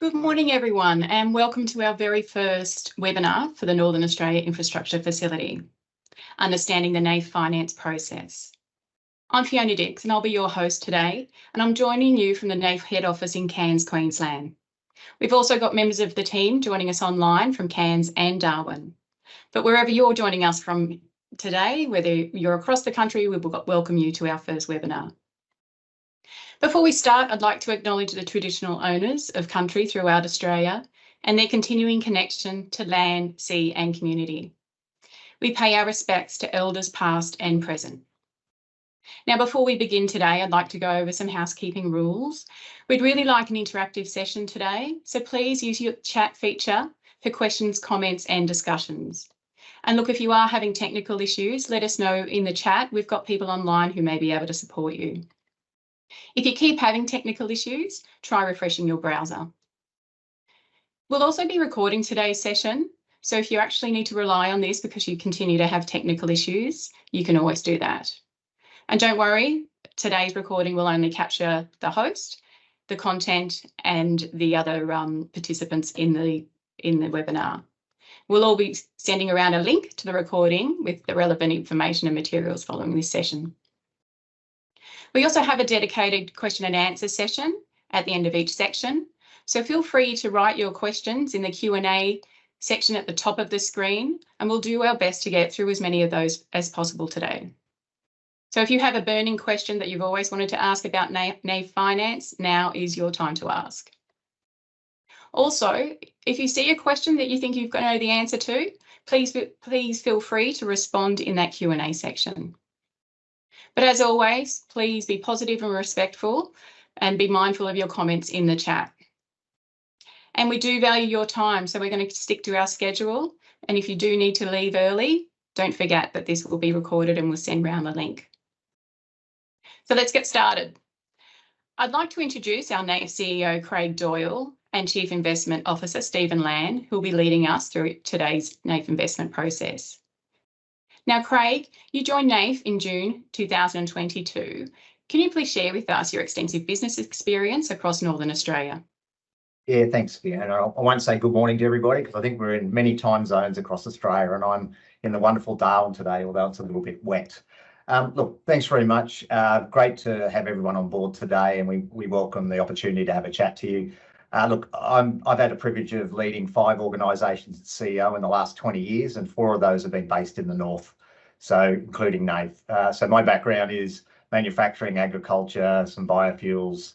Good morning, everyone, and welcome to our very first webinar for the Northern Australia Infrastructure Facility, Understanding the NAIF Finance Process. I'm Fiona Dix and I'll be your host today, and I'm joining you from the NAIF head office in Cairns, Queensland. We've also got members of the team joining us online from Cairns and Darwin. But wherever you're joining us from today, whether you're across the country, we will welcome you to our first webinar. Before we start, I'd like to acknowledge the traditional owners of country throughout Australia and their continuing connection to land, sea and community. We pay our respects to elders past and present. Now, before we begin today, I'd like to go over some housekeeping rules. We'd really like an interactive session today, so please use your chat feature for questions, comments and discussions. And look, if you are having technical issues, let us know in the chat. We've got people online who may be able to support you. If you keep having technical issues, try refreshing your browser. We'll also be recording today's session, so if you actually need to rely on this because you continue to have technical issues, you can always do that. And don't worry, today's recording will only capture the host, the content and the other participants in the webinar. We'll all be sending around a link to the recording with the relevant information and materials following this session. We also have a dedicated question and answer session at the end of each section, so feel free to write your questions in the Q&A section at the top of the screen, and we'll do our best to get through as many of those as possible today. So if you have a burning question that you've always wanted to ask about NAIF Finance, now is your time to ask. Also, if you see a question that you think you've got to know the answer to, please feel free to respond in that Q&A section. But as always, please be positive and respectful and be mindful of your comments in the chat. And we do value your time, so we're going to stick to our schedule. And if you do need to leave early, don't forget that this will be recorded and we'll send round the link. So let's get started. I'd like to introduce our NAIF CEO Craig Doyle and Chief Investment Officer Stephen Land, who will be leading us through today's NAIF investment process. Now, Craig, you joined NAIF in June 2022. Can you please share with us your extensive business experience across Northern Australia? Yeah, thanks, Fiona. I won't say good morning to everybody because I think we're in many time zones across Australia and I'm in the wonderful Darwin today, although it's a little bit wet. Look, thanks very much. Great to have everyone on board today, and we welcome the opportunity to have a chat to you. Look, I've had the privilege of leading 5 organisations as CEO in the last 20 years, and 4 of those have been based in the north, so including NAIF. So my background is manufacturing, agriculture, some biofuels,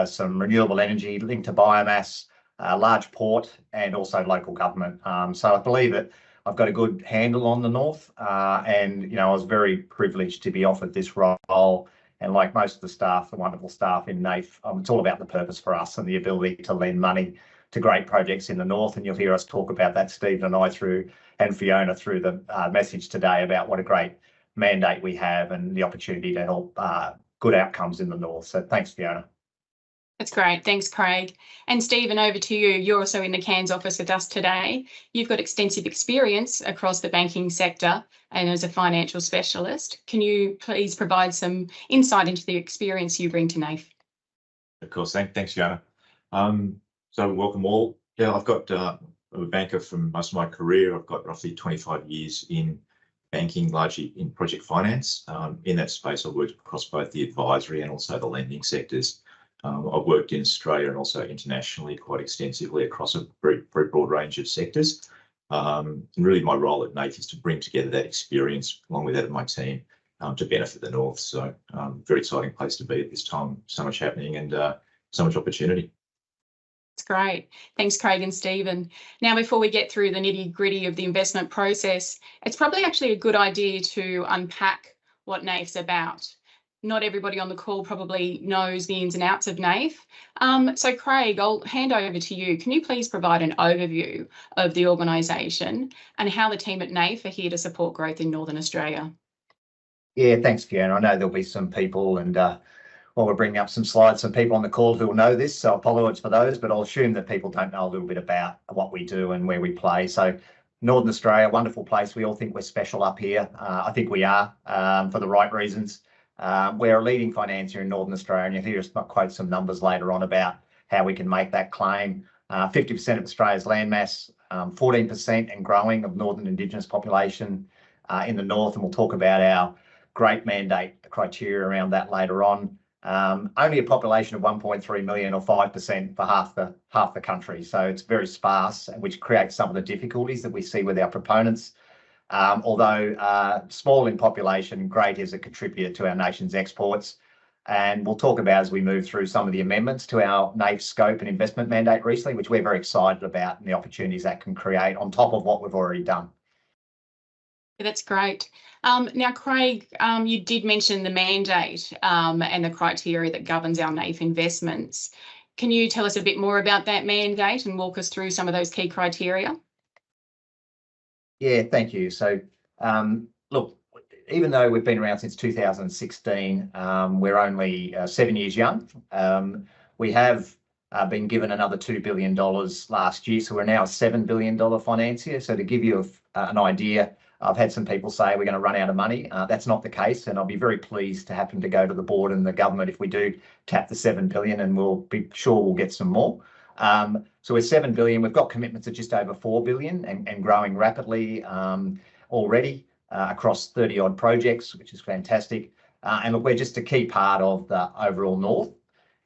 some renewable energy linked to biomass, large port, and also local government. So I believe that I've got a good handle on the north, and I was very privileged to be offered this role. And like most of the staff, the wonderful staff in NAIF, it's all about the purpose for us and the ability to lend money to great projects in the north. And you'll hear us talk about that, Stephen and I, and Fiona through the message today about what a great mandate we have and the opportunity to help good outcomes in the north. So thanks, Fiona. That's great. Thanks, Craig. And Stephen, over to you. You're also in the Cairns office with us today. You've got extensive experience across the banking sector and as a financial specialist. Can you please provide some insight into the experience you bring to NAIF? Of course. Thanks, Fiona. So welcome all. Yeah, I've got I'm a banker from most of my career. I've got roughly 25 years in banking, largely in project finance. In that space, I've worked across both the advisory and also the lending sectors. I've worked in Australia and also internationally quite extensively across a very broad range of sectors. And really my role at NAIF is to bring together that experience along with that of my team to benefit the north. So very exciting place to be at this time. So much happening and so much opportunity. That's great. Thanks, Craig and Stephen. Now, before we get through the nitty-gritty of the investment process, it's probably actually a good idea to unpack what NAIF's about. Not everybody on the call probably knows the ins and outs of NAIF. So Craig, I'll hand over to you. Can you please provide an overview of the organisation and how the team at NAIF are here to support growth in Northern Australia? Yeah, thanks, Fiona. I know there'll be some people and while we're bringing up some slides, some people on the call who will know this, so apologise for those, but I'll assume that people don't know a little bit about what we do and where we play. So Northern Australia, wonderful place. We all think we're special up here. I think we are for the right reasons. We're a leading financier in Northern Australia, and you'll hear us quote some numbers later on about how we can make that claim. 50% of Australia's landmass, 14% and growing of Northern Indigenous population in the north, and we'll talk about our great mandate, the criteria around that later on. Only a population of 1.3 million, or 5% for half the country, so it's very sparse, which creates some of the difficulties that we see with our proponents. Although small in population, great as a contributor to our nation's exports. And we'll talk about as we move through some of the amendments to our NAIF scope and investment mandate recently, which we're very excited about, and the opportunities that can create on top of what we've already done. That's great. Now, Craig, you did mention the mandate and the criteria that governs our NAIF investments. Can you tell us a bit more about that mandate and walk us through some of those key criteria? Yeah, thank you. So, look, even though we've been around since 2016, we're only 7 years young. We have been given another $2 billion last year, so we're now a $7 billion financier. So to give you an idea, I've had some people say we're going to run out of money. That's not the case, and I'll be very pleased to happen to go to the board and the government if we do tap the $7 billion, and we'll be sure we'll get some more. So we're $7 billion. We've got commitments of just over $4 billion and growing rapidly already across 30 odd projects, which is fantastic. And look, we're just a key part of the overall North.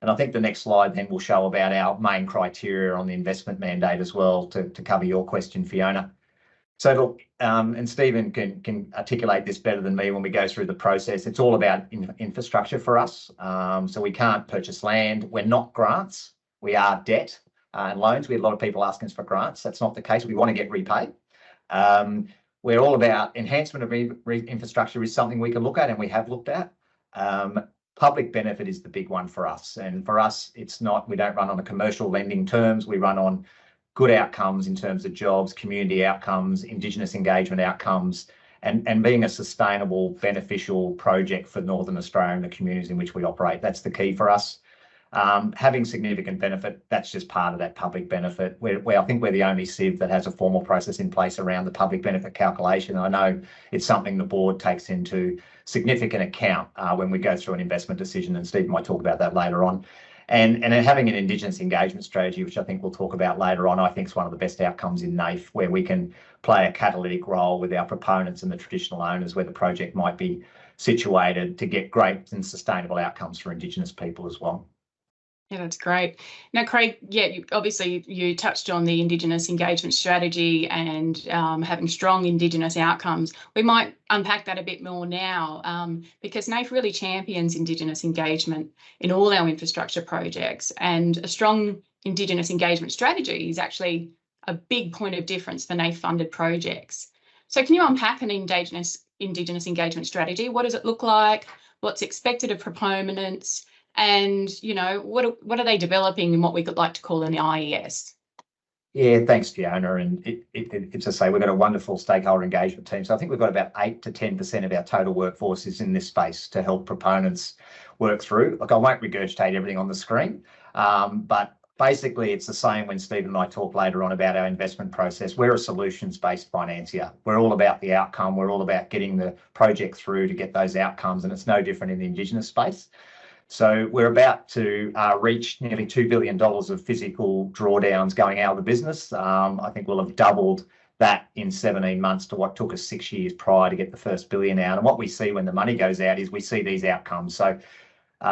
And I think the next slide then will show about our main criteria on the investment mandate as well, to cover your question, Fiona. So look, and Stephen can articulate this better than me when we go through the process. It's all about infrastructure for us. So we can't purchase land. We're not grants. We are debt and loans. We have a lot of people asking us for grants. That's not the case. We want to get repaid. We're all about enhancement of infrastructure is something we can look at, and we have looked at. Public benefit is the big one for us. And for us, it's not, we don't run on a commercial lending terms. We run on good outcomes in terms of jobs, community outcomes, Indigenous engagement outcomes, and being a sustainable, beneficial project for Northern Australia and the communities in which we operate. That's the key for us. Having significant benefit, that's just part of that public benefit. I think we're the only CIV that has a formal process in place around the public benefit calculation. I know it's something the board takes into significant account when we go through an investment decision, and Steve might talk about that later on. And having an Indigenous engagement strategy, which I think we'll talk about later on, I think is one of the best outcomes in NAIF, where we can play a catalytic role with our proponents and the traditional owners where the project might be situated to get great and sustainable outcomes for Indigenous people as well. Yeah, that's great. Now, Craig, yeah, you touched on the Indigenous engagement strategy and having strong Indigenous outcomes. We might unpack that a bit more now because NAIF really champions Indigenous engagement in all our infrastructure projects, and a strong Indigenous engagement strategy is actually a big point of difference for NAIF funded projects. So can you unpack an Indigenous engagement strategy? What does it look like? What's expected of proponents? And, you know, what are they developing in what we could like to call an IES? Yeah, thanks, Fiona. And it's to say we've got a wonderful stakeholder engagement team. So I think we've got about 8 to 10% of our total workforce is in this space to help proponents work through. Look, I won't regurgitate everything on the screen, but basically it's the same when Stephen and I talk later on about our investment process. We're a solutions-based financier. We're all about the outcome. We're all about getting the project through to get those outcomes, and it's no different in the Indigenous space. So we're about to reach nearly $2 billion of physical drawdowns going out of the business. I think we'll have doubled that in 17 months to what took us 6 years prior to get the first billion out. And what we see when the money goes out is we see these outcomes. So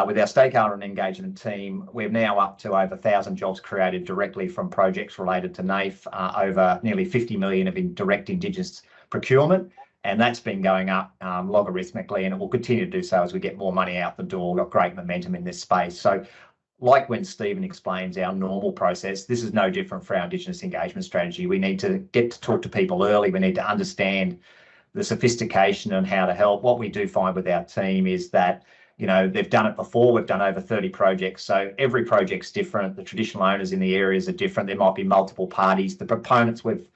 with our stakeholder and engagement team, we're now up to over 1,000 jobs created directly from projects related to NAIF, over nearly 50 million of direct Indigenous procurement. And that's been going up logarithmically, and it will continue to do so as we get more money out the door. We've got great momentum in this space. So like when Stephen explains our normal process, this is no different for our Indigenous engagement strategy. We need to get to talk to people early. We need to understand the sophistication and how to help. What we do find with our team is that, you know, they've done it before. We've done over 30 projects. So every project's different. The traditional owners in the areas are different. There might be multiple parties. The proponents, we've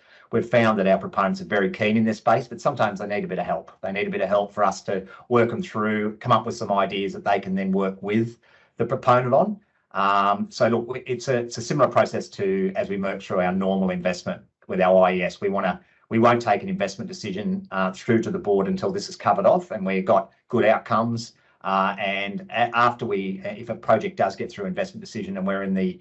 found that our proponents are very keen in this space, but sometimes they need a bit of help. They need a bit of help for us to work them through, come up with some ideas that they can then work with the proponent on. So look, it's a similar process to as we work through our normal investment with our IES. We won't take an investment decision through to the board until this is covered off and we've got good outcomes. And after if a project does get through investment decision and we're in the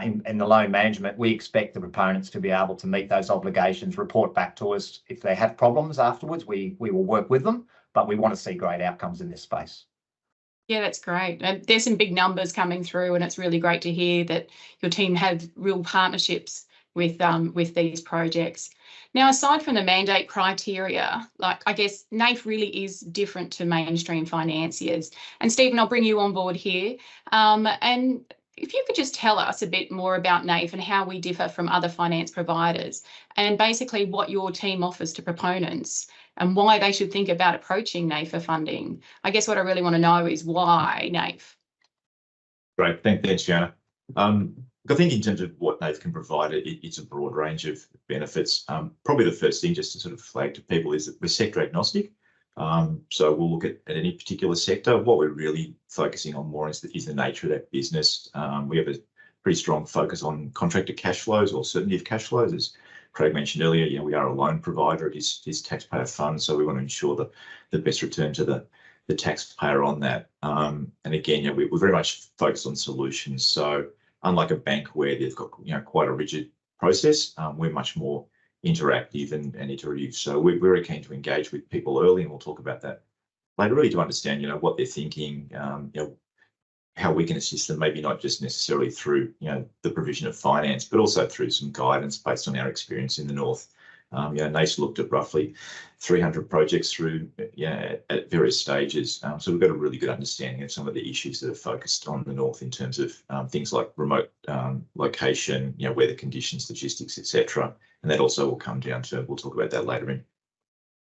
in the loan management, we expect the proponents to be able to meet those obligations, report back to us. If they have problems afterwards, we will work with them, but we want to see great outcomes in this space. Yeah, that's great. There's some big numbers coming through, and it's really great to hear that your team have real partnerships with these projects. Now, aside from the mandate criteria, I guess NAIF really is different to mainstream financiers. And Stephen, I'll bring you on board here. And if you could just tell us a bit more about NAIF and how we differ from other finance providers, and basically what your team offers to proponents and why they should think about approaching NAIF for funding. I guess what I really want to know is why NAIF? Great, thanks, Fiona. I think in terms of what NAIF can provide, it's a broad range of benefits. Probably the first thing just to sort of flag to people is that we're sector agnostic. So we'll look at any particular sector. What we're really focusing on more is the nature of that business. We have a pretty strong focus on contractor cash flows or certainty of cash flows. As Craig mentioned earlier, we are a loan provider. It is taxpayer funds, so we want to ensure the best return to the taxpayer on that. And again, we're very much focused on solutions. So unlike a bank where they've got quite a rigid process, we're much more interactive and iterative. So we're very keen to engage with people early, and we'll talk about that later, really to understand what they're thinking, how we can assist them, maybe not just necessarily through the provision of finance, but also through some guidance based on our experience in the north. NAIF's looked at roughly 300 projects through at various stages. So we've got a really good understanding of some of the issues that are focused on the north in terms of things like remote location, weather conditions, logistics, etc. And that also will come down to, we'll talk about that later in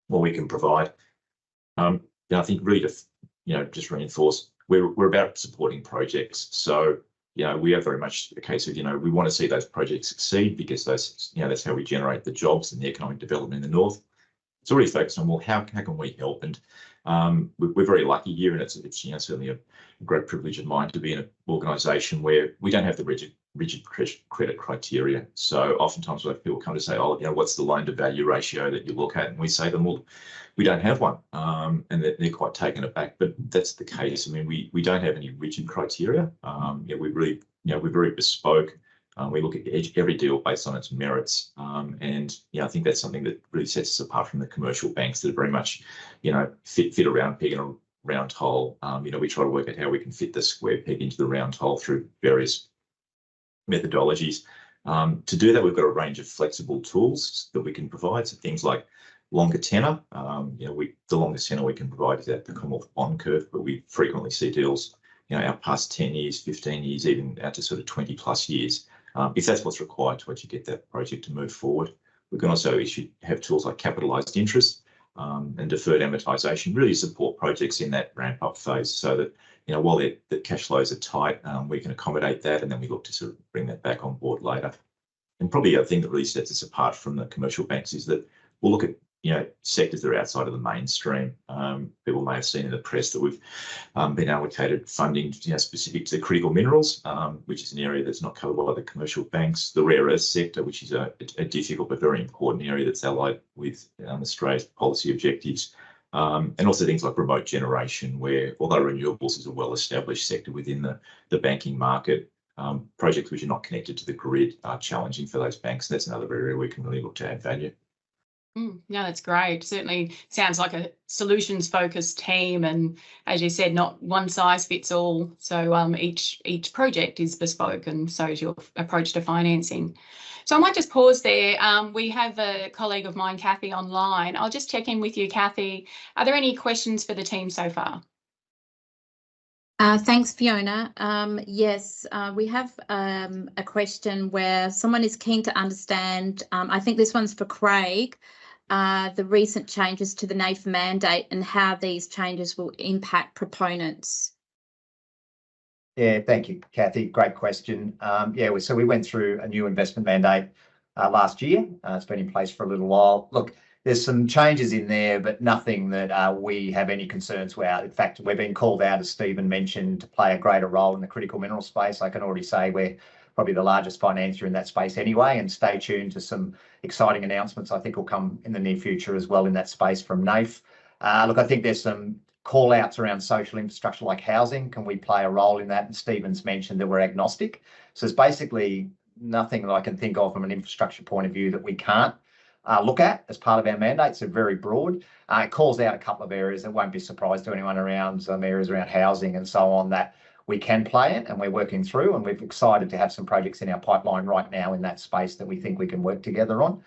what we can provide. I think really to just reinforce, we're about supporting projects. So we are very much a case of we want to see those projects succeed because that's how we generate the jobs and the economic development in the north. It's already focused on how can we help, and we're very lucky here, and it's certainly a great privilege of mine to be in an organisation where we don't have the rigid credit criteria. So oftentimes when people come to say, what's the loan to value ratio that you look at, and we say to them, well, we don't have one, and they're quite taken aback. But that's the case. I mean, we don't have any rigid criteria. We're very bespoke. We look at every deal based on its merits, and I think that's something that really sets us apart from the commercial banks that are very much, fit a round peg in a round hole. We try to work out how we can fit the square peg into the round hole through various methodologies. To do that, we've got a range of flexible tools that we can provide. So things like longer tenor. The longest tenor we can provide is at the Commonwealth bond curve, but we frequently see deals, out past 10 years, 15 years, even out to sort of 20 plus years. If that's what's required to actually get that project to move forward. We can also have tools like capitalised interest and deferred amortisation, really support projects in that ramp-up phase, so that while the cash flows are tight, we can accommodate that, and then we look to sort of bring that back on board later. And probably a thing that really sets us apart from the commercial banks is that we'll look at sectors that are outside of the mainstream. People may have seen in the press that we've been allocated funding specific to critical minerals, which is an area that's not covered by the commercial banks. The rare earth sector, which is a difficult but very important area that's allied with Australia's policy objectives. And also things like remote generation, where although renewables is a well-established sector within the banking market, projects which are not connected to the grid are challenging for those banks. That's another area we can really look to add value. Yeah, that's great. Certainly sounds like a solutions-focused team, and as you said, not one size fits all. So each project is bespoke, and so is your approach to financing. So I might just pause there. We have a colleague of mine, Kathy, online. I'll just check in with you, Kathy. Are there any questions for the team so far? Thanks, Fiona. Yes, we have a question where someone is keen to understand, I think this one's for Craig, the recent changes to the NAIF mandate and how these changes will impact proponents. Yeah, thank you, Kathy. Great question. So we went through a new investment mandate last year. It's been in place for a little while. Look, there's some changes in there, but nothing that we have any concerns about. In fact, we're being called out, as Stephen mentioned, to play a greater role in the critical mineral space. I can already say we're probably the largest financier in that space anyway, and stay tuned to some exciting announcements I think will come in the near future as well in that space from NAIF. Look, I think there's some call outs around social infrastructure like housing. Can we play a role in that? And Stephen's mentioned that we're agnostic. So there's basically nothing that I can think of from an infrastructure point of view that we can't look at as part of our mandate. So very broad. It calls out a couple of areas that won't be surprised to anyone around some areas around housing and so on that we can play it, and we're working through, and we're excited to have some projects in our pipeline right now in that space that we think we can work together on.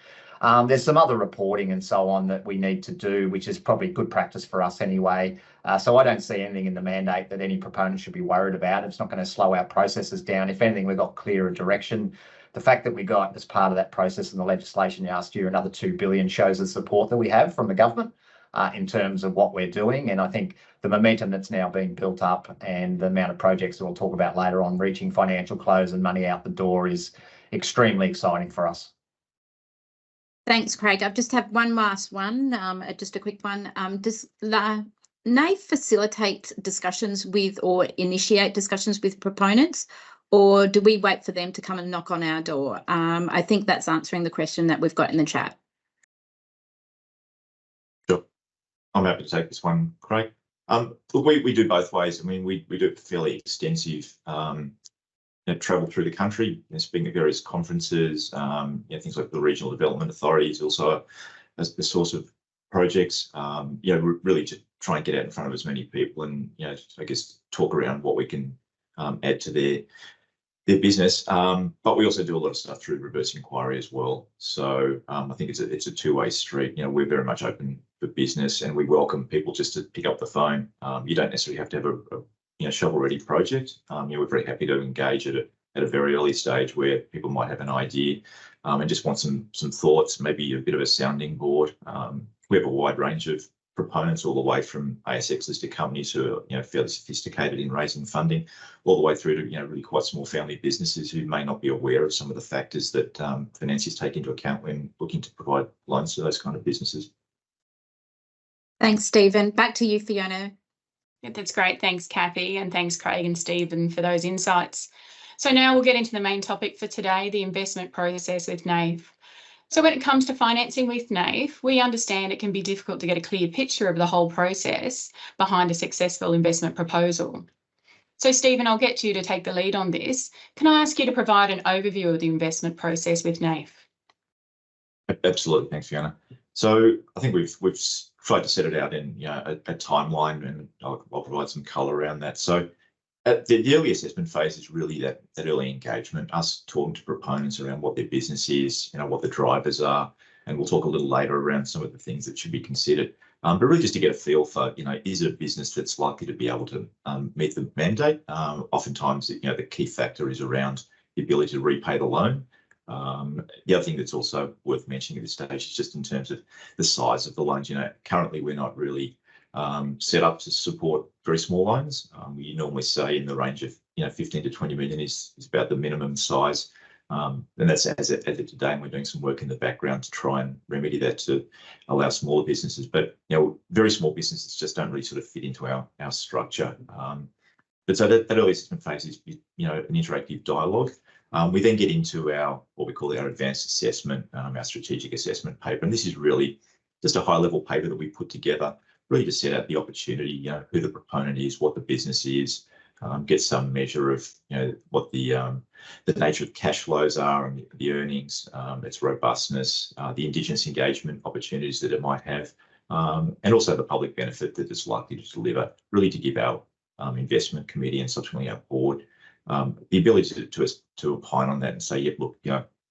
There's some other reporting and so on that we need to do, which is probably good practice for us anyway. So I don't see anything in the mandate that any proponent should be worried about. It's not going to slow our processes down. If anything, we've got clearer direction. The fact that we got, as part of that process in the legislation last year, another $2 billion shows the support that we have from the government in terms of what we're doing. And I think the momentum that's now being built up and the amount of projects that we'll talk about later on reaching financial close and money out the door is extremely exciting for us. Thanks, Craig. I've just have one last one, just a quick one. Does NAIF facilitate discussions with or initiate discussions with proponents, or do we wait for them to come and knock on our door? I think that's answering the question that we've got in the chat. Sure. I'm happy to take this one, Craig. Look, we do both ways. I mean, we do fairly extensive travel through the country, speaking at various conferences, things like the regional development authorities, also as the source of projects, really to try and get out in front of as many people and, I guess, talk around what we can add to their business. But we also do a lot of stuff through reverse inquiry as well. So I think it's a two-way street. We're very much open for business, and we welcome people just to pick up the phone. You don't necessarily have to have a shovel-ready project. We're very happy to engage at a very early stage where people might have an idea and just want some thoughts, maybe a bit of a sounding board. We have a wide range of proponents, all the way from ASX-listed companies who are fairly sophisticated in raising funding, all the way through to really quite small family businesses who may not be aware of some of the factors that financiers take into account when looking to provide loans to those kind of businesses. Thanks, Stephen. Back to you, Fiona. Yeah, that's great. Thanks, Kathy, and thanks, Craig and Stephen, for those insights. So now we'll get into the main topic for today, the investment process with NAIF. So when it comes to financing with NAIF, we understand it can be difficult to get a clear picture of the whole process behind a successful investment proposal. So Stephen, I'll get you to take the lead on this. Can I ask you to provide an overview of the investment process with NAIF? Absolutely. Thanks, Fiona. So I think we've tried to set it out in a timeline, and I'll provide some colour around that. So the early assessment phase is really that early engagement, us talking to proponents around what their business is, what the drivers are, and we'll talk a little later around some of the things that should be considered. But really just to get a feel for, is it a business that's likely to be able to meet the mandate? Oftentimes, the key factor is around the ability to repay the loan. The other thing that's also worth mentioning at this stage is just in terms of the size of the loans. Currently we're not really set up to support very small loans. We normally say in the range of 15 to 20 million is about the minimum size, and that's as of today. And we're doing some work in the background to try and remedy that to allow smaller businesses. But very small businesses just don't really sort of fit into our structure. But so that early assessment phase is an interactive dialogue. We then get into what we call our advanced assessment, our strategic assessment paper. And this is really just a high-level paper that we put together, really to set out the opportunity, who the proponent is, what the business is, get some measure of what the nature of cash flows are and the earnings, its robustness, the Indigenous engagement opportunities that it might have, and also the public benefit that it's likely to deliver, really to give our investment committee and subsequently our board the ability to opine on that and say, yeah, look,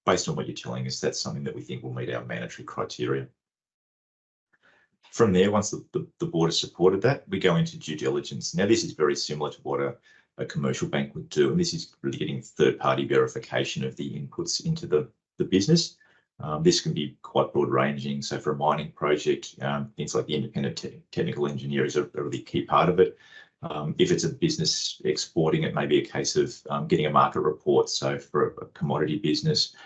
based on what you're telling us, that's something that we think will meet our mandatory criteria. From there, once the board has supported that, we go into due diligence. Now, this is very similar to what a commercial bank would do, and this is really getting third-party verification of the inputs into the business. This can be quite broad-ranging. So for a mining project, things like the independent technical engineer is a really key part of it. If it's a business exporting, it may be a case of getting a market report. So for a commodity business,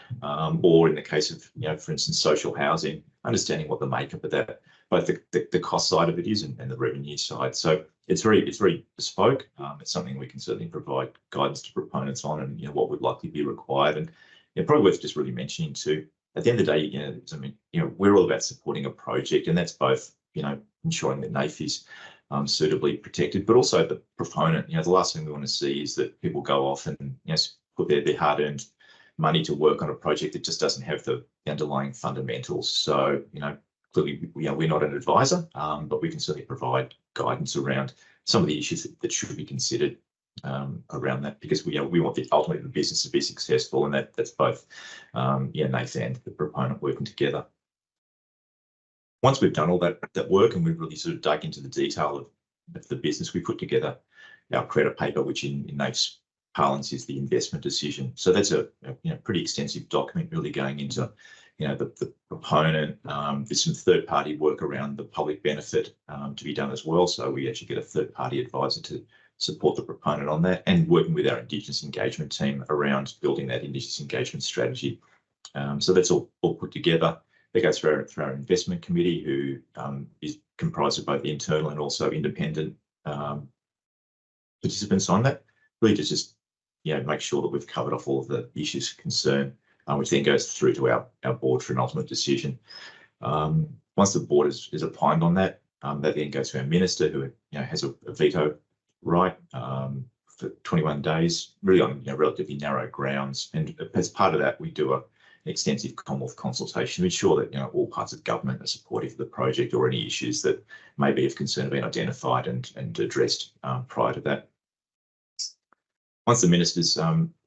or in the case of, for instance, social housing, understanding what the makeup of that, both the cost side of it is and the revenue side. So it's very bespoke. It's something we can certainly provide guidance to proponents on, and what would likely be required. And probably worth just really mentioning too, at the end of the day, we're all about supporting a project, and that's both ensuring that NAIF is suitably protected, but also the proponent. The last thing we want to see is that people go off and put their hard-earned money to work on a project that just doesn't have the underlying fundamentals. So, clearly, we're not an advisor, but we can certainly provide guidance around some of the issues that should be considered around that, because we want ultimately the business to be successful, and that's both NAIF and the proponent working together. Once we've done all that work and we've really sort of dug into the detail of the business, we put together our credit paper, which in NAIF's parlance is the investment decision. So that's a pretty extensive document, really going into the proponent. There's some third-party work around the public benefit to be done as well. So we actually get a third-party advisor to support the proponent on that, and working with our Indigenous engagement team around building that Indigenous engagement strategy. So that's all put together. That goes through our investment committee, who is comprised of both internal and also independent participants on that. Really just make sure that we've covered off all of the issues of concern, which then goes through to our board for an ultimate decision. Once the board is opined on that, that then goes to our minister, who has a veto right for 21 days, really on relatively narrow grounds. And as part of that, we do an extensive Commonwealth consultation to ensure that all parts of government are supportive of the project, or any issues that may be of concern have been identified and addressed prior to that. Once the ministers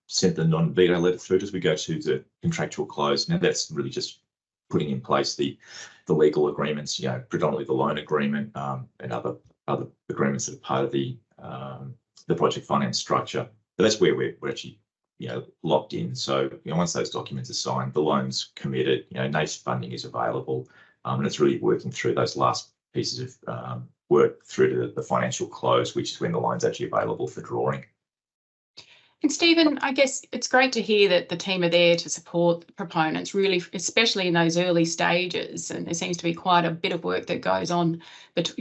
sent the non-veto letter through to us, we go to the contractual close. Now that's really just putting in place the legal agreements, predominantly the loan agreement and other agreements that are part of the project finance structure. But that's where we're actually locked in. So once those documents are signed, the loan's committed, NAIF's funding is available, and it's really working through those last pieces of work through to the financial close, which is when the loan's actually available for drawing. And Stephen, I guess it's great to hear that the team are there to support the proponents, really, especially in those early stages. And there seems to be quite a bit of work that goes on, but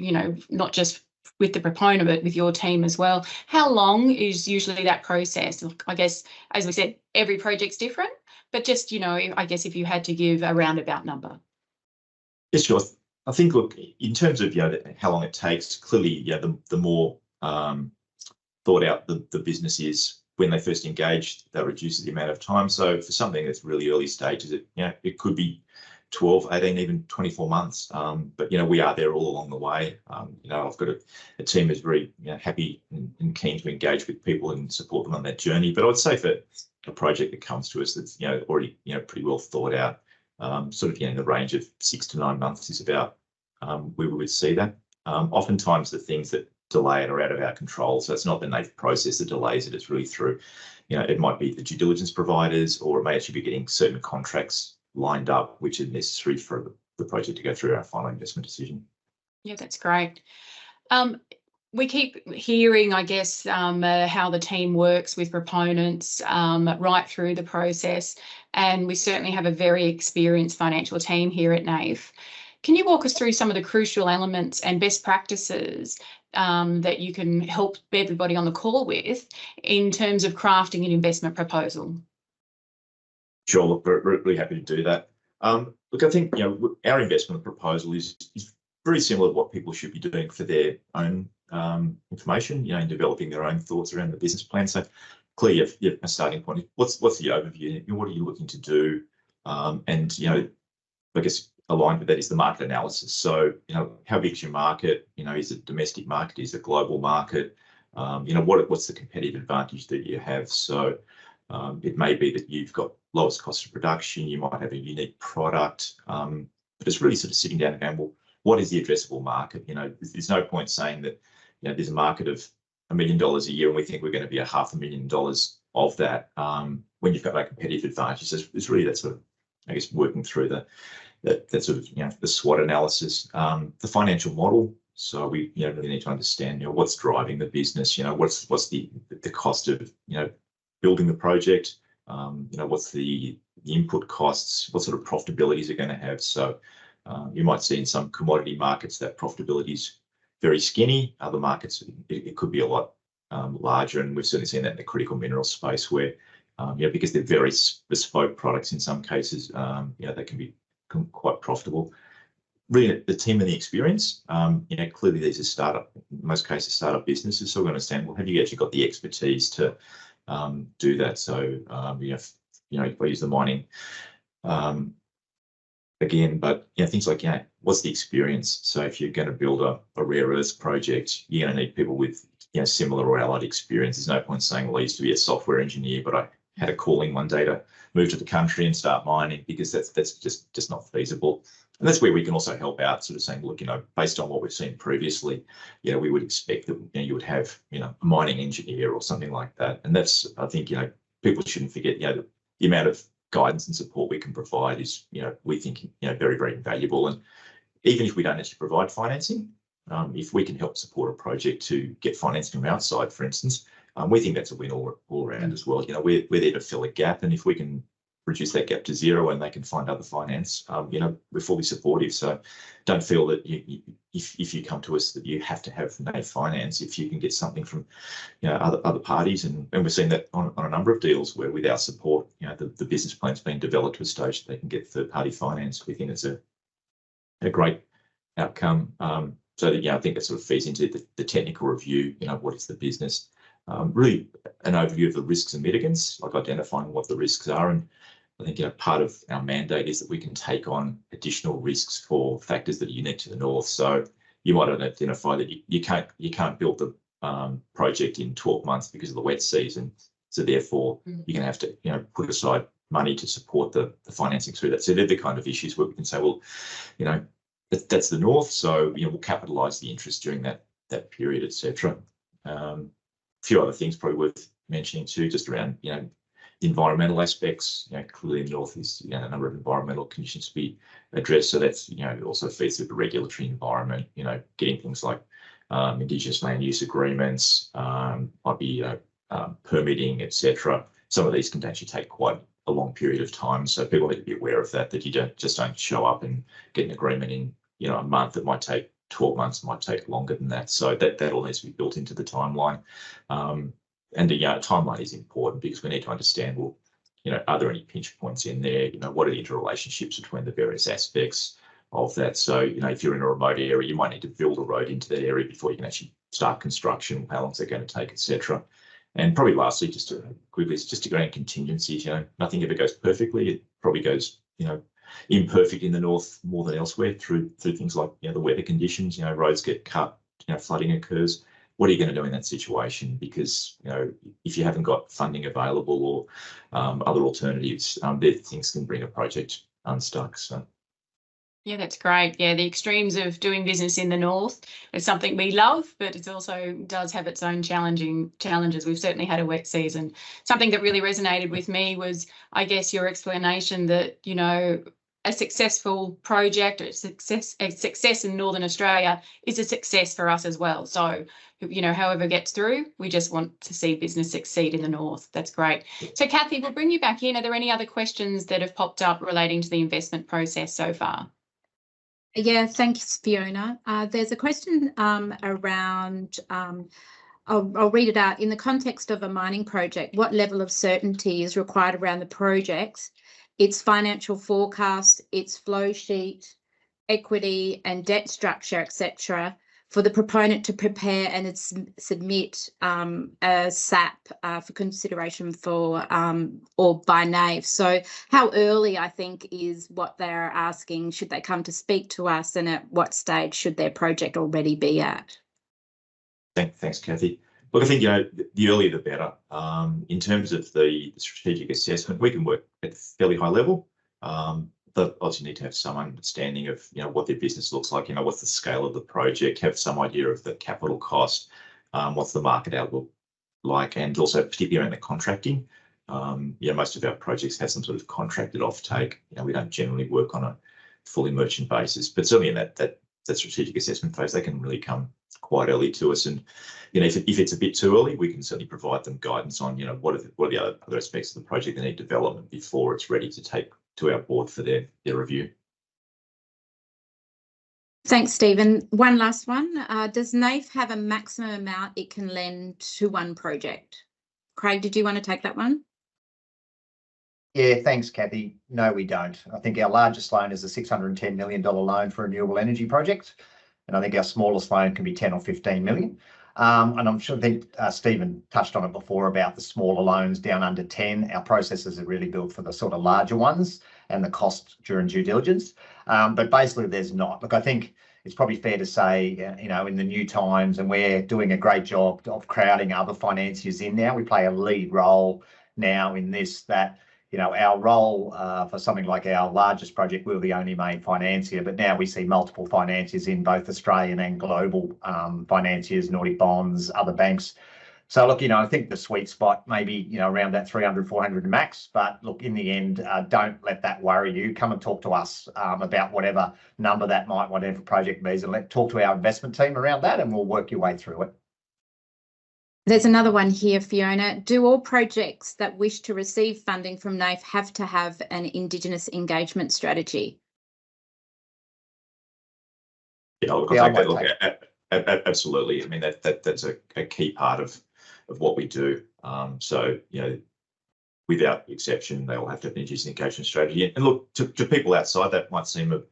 not just with the proponent, but with your team as well. How long is usually that process? I guess, as we said, every project's different, but just, I guess if you had to give a roundabout number. Yes, sure. I think, look, in terms of how long it takes, clearly, the more thought out the business is when they first engage, that reduces the amount of time. So for something that's really early stages, it could be 12, 18, even 24 months. But we are there all along the way. I've got a team who's very happy and keen to engage with people and support them on that journey. But I would say for a project that comes to us that's already pretty well thought out, sort of in the range of 6 to 9 months is about where we would see that. Oftentimes the things that delay it are out of our control. So it's not the NAIF process that delays it. It's really through, it might be the due diligence providers, or it may actually be getting certain contracts lined up, which are necessary for the project to go through our final investment decision. Yeah, that's great. We keep hearing, I guess, how the team works with proponents right through the process, and we certainly have a very experienced financial team here at NAIF. Can you walk us through some of the crucial elements and best practices that you can help everybody on the call with in terms of crafting an investment proposal? Sure, look, we're really happy to do that. Look, I think our investment proposal is very similar to what people should be doing for their own information, in developing their own thoughts around the business plan. So clearly, a starting point is what's the overview? What are you looking to do? And I guess aligned with that is the market analysis. So how big is your market? Is it domestic market? Is it global market? What's the competitive advantage that you have? So it may be that you've got lowest cost of production, you might have a unique product, but it's really sort of sitting down and going, well, what is the addressable market? There's no point saying that there's a market of $1 million a year and we think we're going to be $500,000 of that when you've got no competitive advantage. It's really that sort of, I guess, working through that sort of the SWOT analysis, the financial model. So we really need to understand what's driving the business. What's the cost of building the project. What's the input costs? What sort of profitabilities are going to have? So you might see in some commodity markets that profitability is very skinny. Other markets it could be a lot larger, and we've certainly seen that in the critical mineral space where because they're very bespoke products in some cases, they can be quite profitable. really the team and the experience. Clearly these are startup, in most cases, startup businesses. So we're going to understand, well, have you actually got the expertise to do that? So, if I use the mining again, but things like, what's the experience? So if you're going to build a rare earths project, you're going to need people with similar or allied experience. There's no point saying, well, I used to be a software engineer, but I had a calling one day to move to the country and start mining, because that's just not feasible. And that's where we can also help out, sort of saying, look, based on what we've seen previously, we would expect that you would have a mining engineer or something like that. And that's, I think, people shouldn't forget, the amount of guidance and support we can provide is, we think, very, very invaluable. And even if we don't actually provide financing, if we can help support a project to get financing from outside, for instance, we think that's a win all around as well. We're there to fill a gap, and if we can reduce that gap to zero and they can find other finance, we're fully supportive. So don't feel that if you come to us that you have to have NAIF finance. If you can get something from other parties, and we've seen that on a number of deals where with our support, the business plan's been developed to a stage that they can get third-party finance. We think it's a great outcome. So that, I think that sort of feeds into the technical review. What is the business? Really an overview of the risks and mitigants, like identifying what the risks are. And I think part of our mandate is that we can take on additional risks for factors that are unique to the north. So you might identify that you can't build the project in 12 months because of the wet season. So therefore, you're going to have to put aside money to support the financing through that. So they're the kind of issues where we can say, well, that's the north. So we'll capitalise the interest during that period, etc. A few other things probably worth mentioning too, just around the environmental aspects. Clearly in the north is a number of environmental conditions to be addressed. So that's also feeds through the regulatory environment. Getting things like Indigenous land use agreements, might be permitting, etc. Some of these can actually take quite a long period of time. So people need to be aware of that you don't show up and get an agreement in a month. It might take 12 months, might take longer than that. So that all needs to be built into the timeline. And the timeline is important because we need to understand, well, are there any pinch points in there? What are the interrelationships between the various aspects of that? So, if you're in a remote area, you might need to build a road into that area before you can actually start construction. How long is it going to take, etc. And probably lastly, just to go in contingencies. Nothing ever goes perfectly. It probably goes, imperfect in the north more than elsewhere through things like the weather conditions. Roads get cut, flooding occurs. What are you going to do in that situation? Because if you haven't got funding available or other alternatives, things can bring a project unstuck. So. Yeah, that's great. Yeah, the extremes of doing business in the north is something we love, but it also does have its own challenges. We've certainly had a wet season. Something that really resonated with me was, I guess, your explanation that, a successful project, a success in Northern Australia is a success for us as well. So, however it gets through, we just want to see business succeed in the north. That's great. So, Kathy, we'll bring you back in. Are there any other questions that have popped up relating to the investment process so far? Yeah, thanks, Fiona. There's a question around, I'll read it out. In the context of a mining project, what level of certainty is required around the project, its financial forecast, its flow sheet, equity and debt structure, etc., for the proponent to prepare and submit a SAP for consideration for or by NAIF? So how early, I think, is what they're asking. Should they come to speak to us, and at what stage should their project already be at? Thanks, Kathy. Look, I think the earlier the better. In terms of the strategic assessment, we can work at a fairly high level. But obviously need to have some understanding of what their business looks like, what's the scale of the project, have some idea of the capital cost, what's the market outlook like, and also particularly around the contracting. Most of our projects have some sort of contracted offtake. We don't generally work on a fully merchant basis, but certainly in that strategic assessment phase, they can really come quite early to us. And if it's a bit too early, we can certainly provide them guidance on what are the other aspects of the project that need development before it's ready to take to our board for their review. Thanks, Stephen. One last one. Does NAIF have a maximum amount it can lend to one project? Craig, did you want to take that one? Yeah, thanks, Kathy. No, we don't. I think our largest loan is a $610 million loan for a renewable energy project. And I think our smallest loan can be 10 or 15 million. And I'm sure Stephen touched on it before about the smaller loans down under 10. Our processes are really built for the sort of larger ones and the cost during due diligence. But basically there's not. Look, I think it's probably fair to say, you know, in the new times, and we're doing a great job of crowding other financiers in now. We play a lead role now in this, that, you know, our role for something like our largest project, we're the only main financier, but now we see multiple financiers in both Australian and global financiers, Nordic Bonds, other banks. So look, you know, I think the sweet spot maybe, you know, around that 300, 400 max, but look, in the end, don't let that worry you. Come and talk to us about whatever number that might, whatever project be, and talk to our investment team around that, and we'll work your way through it. There's another one here, Fiona. Do all projects that wish to receive funding from NAIF have to have an Indigenous engagement strategy? Yeah, look, absolutely. I mean, that's a key part of what we do. So, you know, without exception, they all have to have an Indigenous engagement strategy. And look, to people outside, that might seem a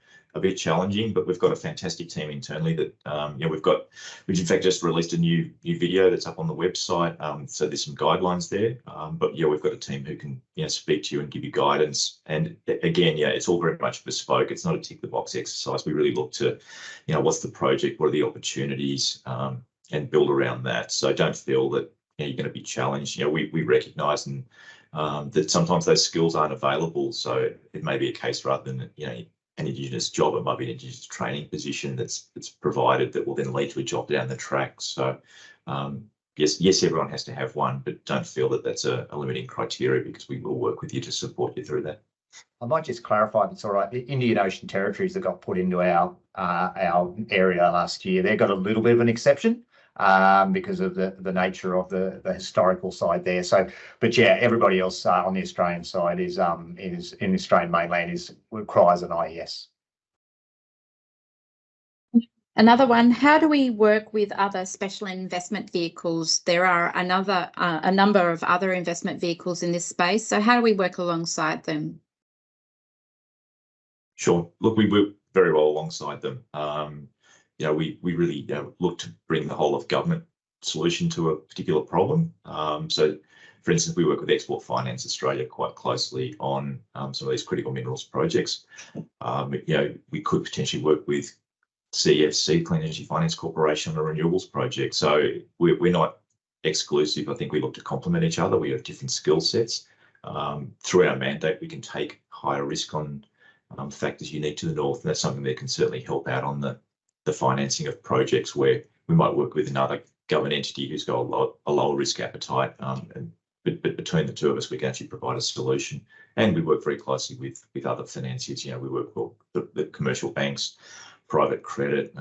bit challenging, but we've got a fantastic team internally that, you know, we've in fact just released a new video that's up on the website. So there's some guidelines there, but yeah, we've got a team who can, you know, speak to you and give you guidance. And again, yeah, it's all very much bespoke. It's not a tick the box exercise. We really look to, you know, what's the project, what are the opportunities, and build around that. So don't feel that, you know, you're going to be challenged. You know, we recognise and that sometimes those skills aren't available. So it may be a case rather than, you know, an Indigenous job, it might be an Indigenous training position that's provided that will then lead to a job down the track. So yes, everyone has to have one, but don't feel that that's a limiting criteria, because we will work with you to support you through that. I might just clarify, if it's all right. The Indian Ocean territories that got put into our area last year, they got a little bit of an exception because of the nature of the historical side there. So, but yeah, everybody else on the Australian side is in the Australian mainland requires an IES. Another one, how do we work with other special investment vehicles? There are a number of other investment vehicles in this space. So how do we work alongside them? Sure. Look, we work very well alongside them. You know, we really look to bring the whole of government solution to a particular problem. So, for instance, we work with Export Finance Australia quite closely on some of these critical minerals projects. You know, we could potentially work with CEFC, Clean Energy Finance Corporation, on a renewables project. So we're not exclusive. I think we look to complement each other. We have different skill sets. Through our mandate, we can take higher risk on factors unique to the North, and that's something that can certainly help out on the financing of projects where we might work with another government entity who's got a lower risk appetite. But between the two of us, we can actually provide a solution. And we work very closely with other financiers. You know, we work with the commercial banks, private credit.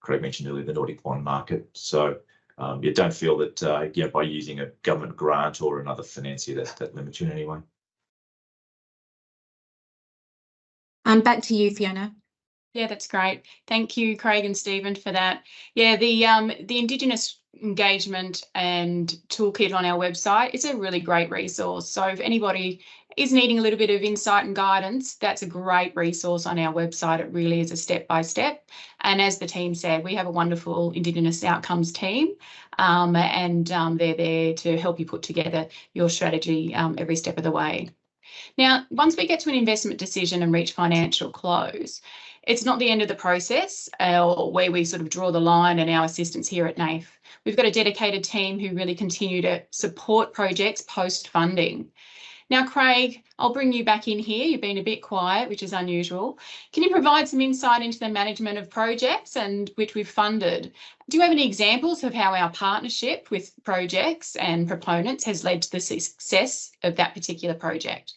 Craig mentioned earlier the Nordic bond market. So you don't feel that you know, by using a government grant or another financier that limits you in any way. Back to you, Fiona. Yeah, that's great. Thank you, Craig and Stephen, for that. Yeah, the Indigenous engagement and toolkit on our website is a really great resource. So if anybody is needing a little bit of insight and guidance, that's a great resource on our website. It really is a step-by-step. And as the team said, we have a wonderful Indigenous outcomes team, and they're there to help you put together your strategy every step of the way. Now, once we get to an investment decision and reach financial close, it's not the end of the process or where we sort of draw the line and our assistants here at NAIF. We've got a dedicated team who really continue to support projects post-funding. Now, Craig, I'll bring you back in here. You've been a bit quiet, which is unusual. Can you provide some insight into the management of projects and which we've funded? Do you have any examples of how our partnership with projects and proponents has led to the success of that particular project?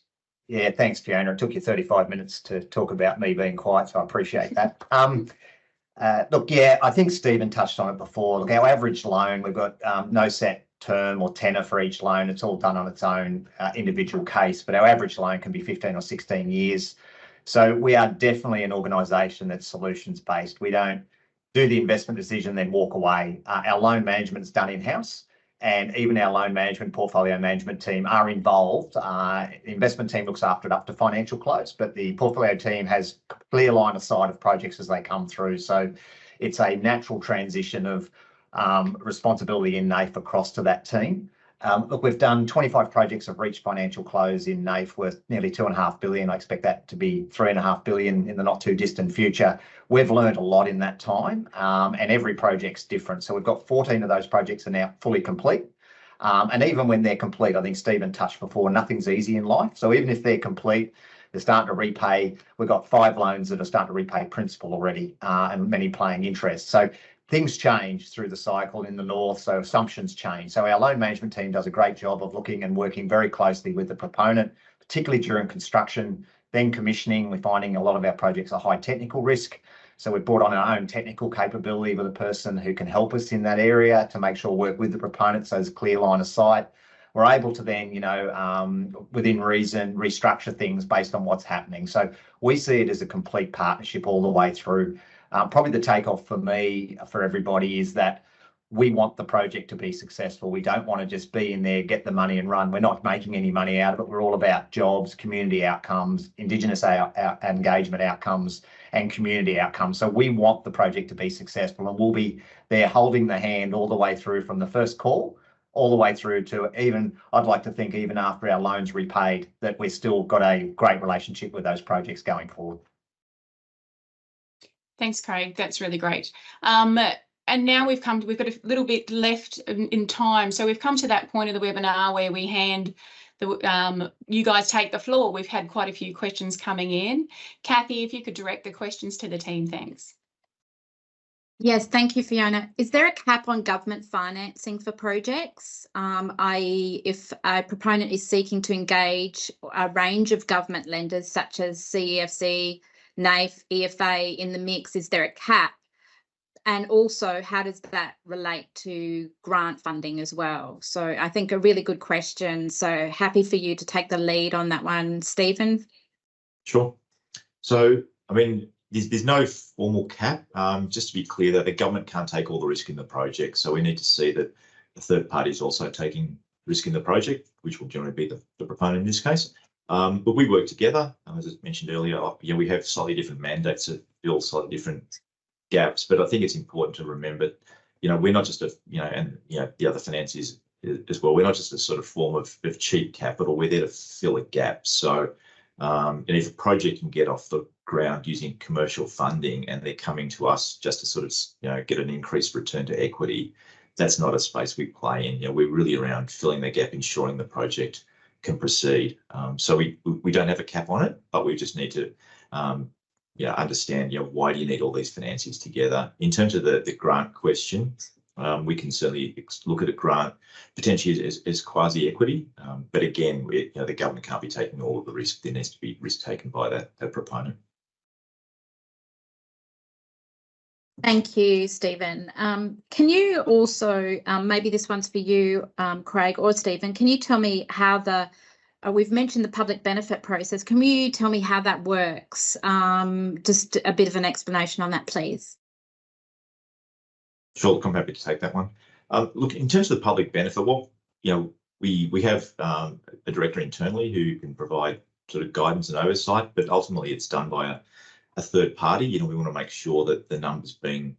Yeah, thanks, Fiona. It took you 35 minutes to talk about me being quiet, so I appreciate that. Look, yeah, I think Stephen touched on it before. Look, our average loan, we've got no set term or tenor for each loan. It's all done on its own individual case, but our average loan can be 15 or 16 years. So we are definitely an organisation that's solutions-based. We don't do the investment decision, then walk away. Our loan management is done in-house. and even our loan management, portfolio management team are involved. The investment team looks after it up to financial close, but the portfolio team has a clear line of sight of projects as they come through. So it's a natural transition of responsibility in NAIF across to that team. Look, we've done 25 projects have reached financial close in NAIF worth nearly $2.5 billion. I expect that to be $3.5 billion in the not too distant future. We've learned a lot in that time, and every project's different. So we've got 14 of those projects are now fully complete. And even when they're complete, I think Stephen touched before, nothing's easy in life. So even if they're complete, they're starting to repay. We've got 5 loans that are starting to repay principal already, and many paying interest. So things change through the cycle in the north, so assumptions change. So our loan management team does a great job of looking and working very closely with the proponent, particularly during construction, then commissioning. We're finding a lot of our projects are high technical risk. So we've brought on our own technical capability with a person who can help us in that area to make sure work with the proponent, so there's a clear line of sight. We're able to then, within reason, restructure things based on what's happening. So we see it as a complete partnership all the way through. Probably the takeoff for me, for everybody, is that we want the project to be successful. We don't want to just be in there, get the money and run. We're not making any money out of it. We're all about jobs, community outcomes, Indigenous engagement outcomes, and community outcomes. So we want the project to be successful, and we'll be there holding the hand all the way through from the first call all the way through to even, I'd like to think, even after our loans repaid, that we've still got a great relationship with those projects going forward. Thanks, Craig. That's really great. And now we've got a little bit left in time. So we've come to that point of the webinar where we you guys take the floor. We've had quite a few questions coming in. Kathy, if you could direct the questions to the team, thanks. Yes, thank you, Fiona. Is there a cap on government financing for projects? I.e., if a proponent is seeking to engage a range of government lenders such as CEFC, NAIF, EFA in the mix, is there a cap? And also, how does that relate to grant funding as well? So I think a really good question. So happy for you to take the lead on that one, Stephen. Sure. So, I mean, there's no formal cap. Just to be clear, that the government can't take all the risk in the project. So we need to see that the third party is also taking risk in the project, which will generally be the proponent in this case. But we work together. As I mentioned earlier, we have slightly different mandates that fill slightly different gaps. But I think it's important to remember, we're not just the other financiers as well. We're not just a sort of form of cheap capital. We're there to fill a gap. So, and if a project can get off the ground using commercial funding and they're coming to us just to sort of, get an increased return to equity, that's not a space we play in. We're really around filling the gap, ensuring the project can proceed. So we don't have a cap on it, but we just need to understand, why do you need all these financiers together? In terms of the grant question, we can certainly look at a grant potentially as quasi-equity, but again, the government can't be taking all of the risk. There needs to be risk taken by that proponent. Thank you, Stephen. Can you also, maybe this one's for you, Craig or Stephen, can you tell me how we've mentioned the public benefit process. Can you tell me how that works? Just a bit of an explanation on that, please. Sure, I'm happy to take that one. Look, in terms of the public benefit, we have a director internally who can provide sort of guidance and oversight, but ultimately it's done by a third party. We want to make sure that the numbers being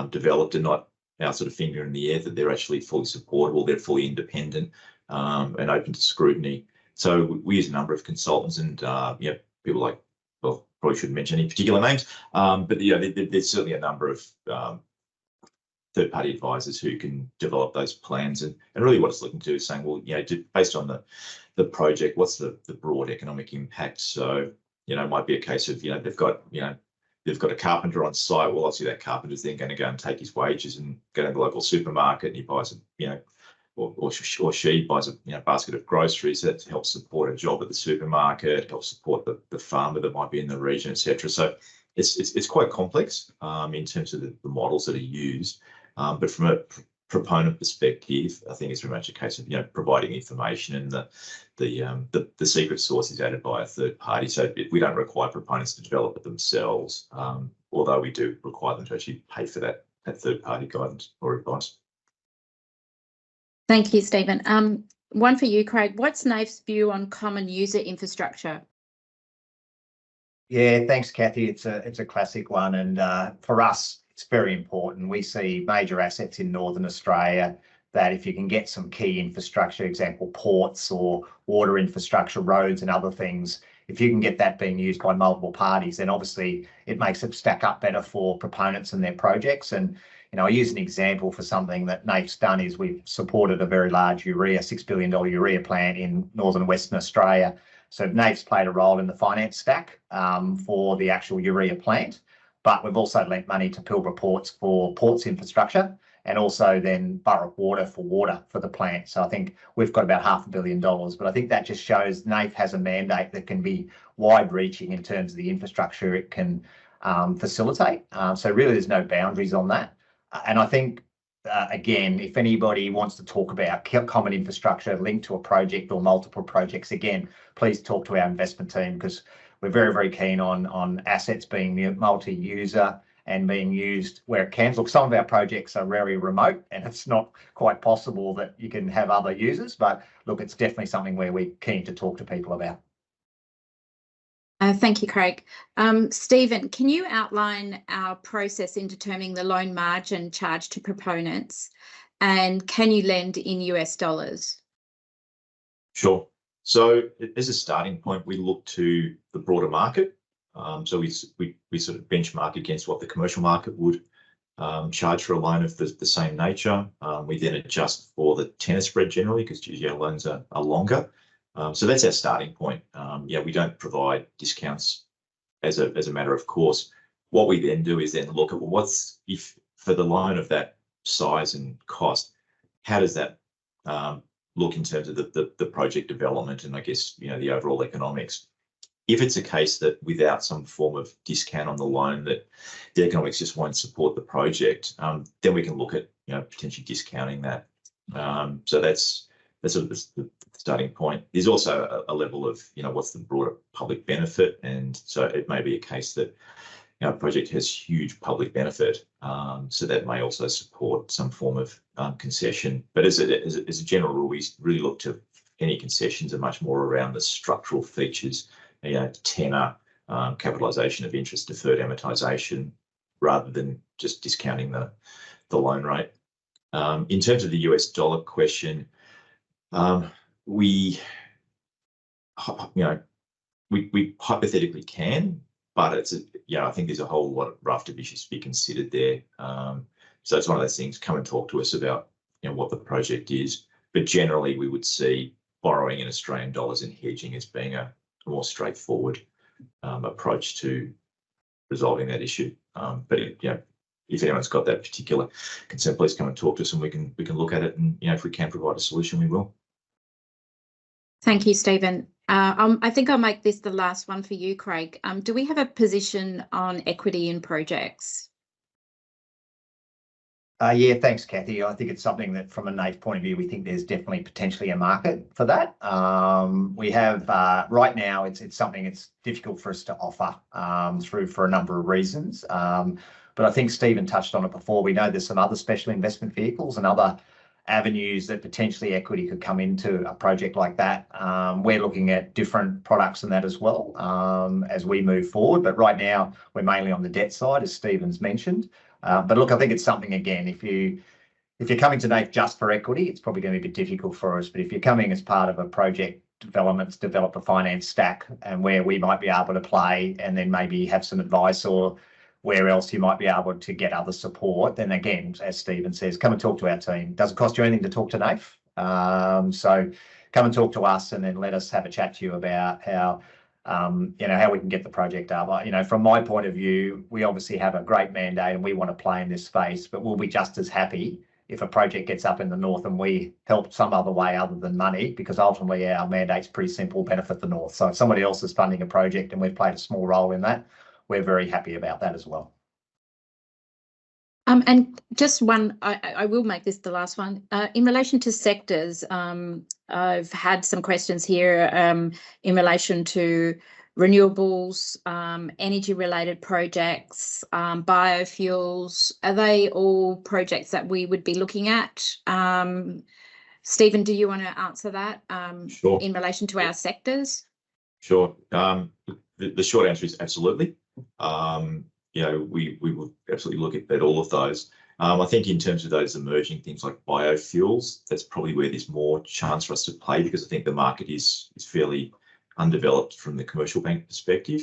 developed are not our sort of finger in the air, that they're actually fully supportable, they're fully independent and open to scrutiny. So we use a number of consultants and people like, well, probably shouldn't mention any particular names, but there's certainly a number of third-party advisors who can develop those plans. And really what it's looking to is saying, well, based on the project, what's the broad economic impact? So, it might be a case of, they've got a carpenter on site. Well, obviously that carpenter's then going to go and take his wages and go to the local supermarket and he buys or she buys a basket of groceries that helps support a job at the supermarket, helps support the farmer that might be in the region, etc. So it's quite complex in terms of the models that are used. But from a proponent perspective, I think it's very much a case of providing information, and the secret sauce is added by a third party. So we don't require proponents to develop it themselves, although we do require them to actually pay for that third party guidance or advice. Thank you, Stephen. One for you, Craig. What's NAIF's view on common user infrastructure? Yeah, thanks, Kathy. It's a classic one, and for us, it's very important. We see major assets in Northern Australia that if you can get some key infrastructure, example ports or water infrastructure, roads and other things, if you can get that being used by multiple parties, then obviously it makes it stack up better for proponents and their projects. And I use an example for something that NAIF's done is we've supported a very large urea, $6 billion urea plant in northern Western Australia. So NAIF's played a role in the finance stack for the actual urea plant, but we've also lent money to Pilbara Ports for ports infrastructure and also then Burrup Water for the plant. So I think we've got about $500 million, but I think that just shows NAIF has a mandate that can be wide-reaching in terms of the infrastructure it can facilitate. So really there's no boundaries on that. And I think, again, if anybody wants to talk about common infrastructure linked to a project or multiple projects, again, please talk to our investment team because we're very, very keen on assets being multi-user and being used where it can. Look, some of our projects are very remote and it's not quite possible that you can have other users, but look, it's definitely something where we're keen to talk to people about. Thank you, Craig. Stephen, can you outline our process in determining the loan margin charged to proponents, and can you lend in US dollars? Sure. So as a starting point, we look to the broader market. So we sort of benchmark against what the commercial market would charge for a loan of the same nature. We then adjust for the tenor spread generally because GGL loans are longer. So that's our starting point. We don't provide discounts as a matter of course. What we then do is then look at what's if for the loan of that size and cost, how does that look in terms of the project development and I guess the overall economics. If it's a case that without some form of discount on the loan that the economics just won't support the project, then we can look at potentially discounting that. So that's sort of the starting point. There's also a level of what's the broader public benefit, and so it may be a case that a project has huge public benefit, so that may also support some form of concession. But as a general rule, we really look to any concessions are much more around the structural features, tenor, capitalisation of interest, deferred amortisation, rather than just discounting the loan rate. In terms of the US dollar question, we hypothetically can, but it's I think there's a whole lot of raft of issues to be considered there. So it's one of those things. Come and talk to us about what the project is. But generally, we would see borrowing in Australian dollars and hedging as being a more straightforward approach to resolving that issue. But if anyone's got that particular concern, please come and talk to us, and we can look at it. And if we can provide a solution, we will. Thank you, Stephen. I think I'll make this the last one for you, Craig. Do we have a position on equity in projects? Yeah, thanks, Kathy. I think it's something that from a NAIF point of view, we think there's definitely potentially a market for that. We have right now, it's something it's difficult for us to offer for a number of reasons. But I think Stephen touched on it before. We know there's some other special investment vehicles and other avenues that potentially equity could come into a project like that. We're looking at different products and that as well as we move forward. But right now, we're mainly on the debt side, as Stephen's mentioned. But look, I think it's something, again, if you're coming to NAIF just for equity, it's probably going to be a bit difficult for us. But if you're coming as part of a project development to develop a finance stack and where we might be able to play and then maybe have some advice or where else you might be able to get other support, then again, as Stephen says, come and talk to our team. It doesn't cost you anything to talk to NAIF. So come and talk to us and then let us have a chat to you about how we can get the project up. From my point of view, we obviously have a great mandate and we want to play in this space, but we'll be just as happy if a project gets up in the north and we help some other way other than money, because ultimately our mandate's pretty simple: benefit the north. So if somebody else is funding a project and we've played a small role in that, we're very happy about that as well. And just one, I will make this the last one. In relation to sectors, I've had some questions here in relation to renewables, energy-related projects, biofuels. Are they all projects that we would be looking at Stephen, do you want to answer that Sure. in relation to our sectors? Sure. The short answer is absolutely. We will absolutely look at all of those. I think in terms of those emerging things like biofuels, that's probably where there's more chance for us to play, because I think the market is fairly undeveloped from the commercial bank perspective.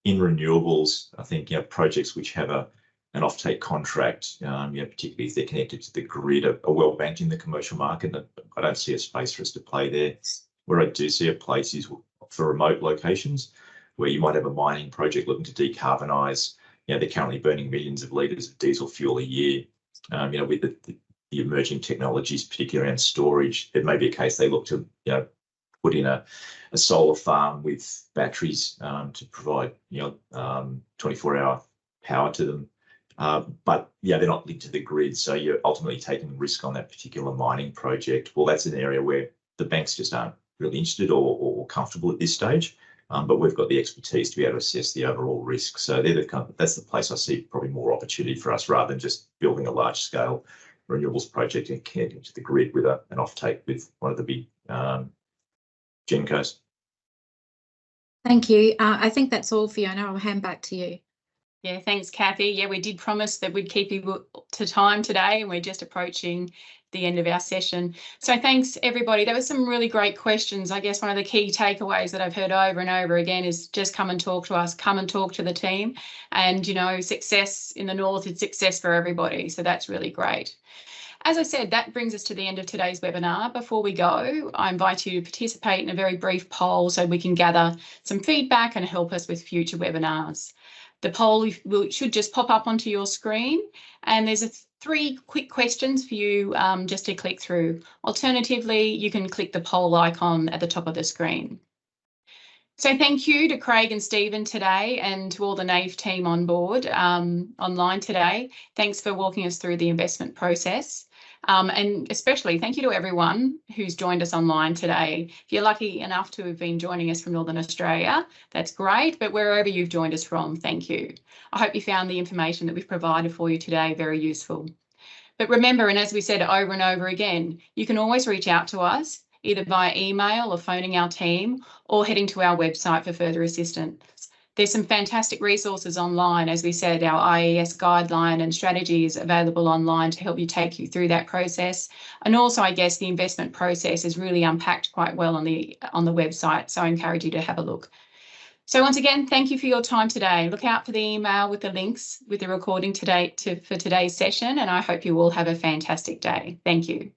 In renewables, I think projects which have an offtake contract, particularly if they're connected to the grid, are well banked in the commercial market. I don't see a space for us to play there. Where I do see a place is for remote locations, where you might have a mining project looking to decarbonise. They're currently burning millions of litres of diesel fuel a year. With the emerging technologies, particularly around storage, it may be a case they look to put in a solar farm with batteries to provide 24-hour power to them. But they're not linked to the grid, so you're ultimately taking risk on that particular mining project. Well, that's an area where the banks just aren't really interested or comfortable at this stage. But we've got the expertise to be able to assess the overall risk. So that's the place I see probably more opportunity for us, rather than just building a large-scale renewables project and connecting to the grid with an offtake with one of the big gencos. Thank you. I think that's all, Fiona. I'll hand back to you. Yeah, thanks, Kathy. Yeah, we did promise that we'd keep you to time today, and we're just approaching the end of our session. So thanks, everybody. There were some really great questions. I guess one of the key takeaways that I've heard over and over again is just come and talk to us, come and talk to the team. And, success in the North is success for everybody. So that's really great. As I said, that brings us to the end of today's webinar. Before we go, I invite you to participate in a very brief poll so we can gather some feedback and help us with future webinars. The poll should just pop up onto your screen, and there's 3 quick questions for you just to click through. Alternatively, you can click the poll icon at the top of the screen. So thank you to Craig and Stephen today, and to all the NAIF team on board online today. Thanks for walking us through the investment process. And especially thank you to everyone who's joined us online today. If you're lucky enough to have been joining us from Northern Australia, that's great, but wherever you've joined us from, thank you. I hope you found the information that we've provided for you today very useful. But remember, and as we said over and over again, you can always reach out to us, either via email or phoning our team, or heading to our website for further assistance. There's some fantastic resources online. As we said, our IES guideline and strategy is available online to help you take you through that process. And also, I guess, the investment process is really unpacked quite well on the website. So I encourage you to have a look. So once again, thank you for your time today. Look out for the email with the links with the recording today for today's session, and I hope you all have a fantastic day. Thank you.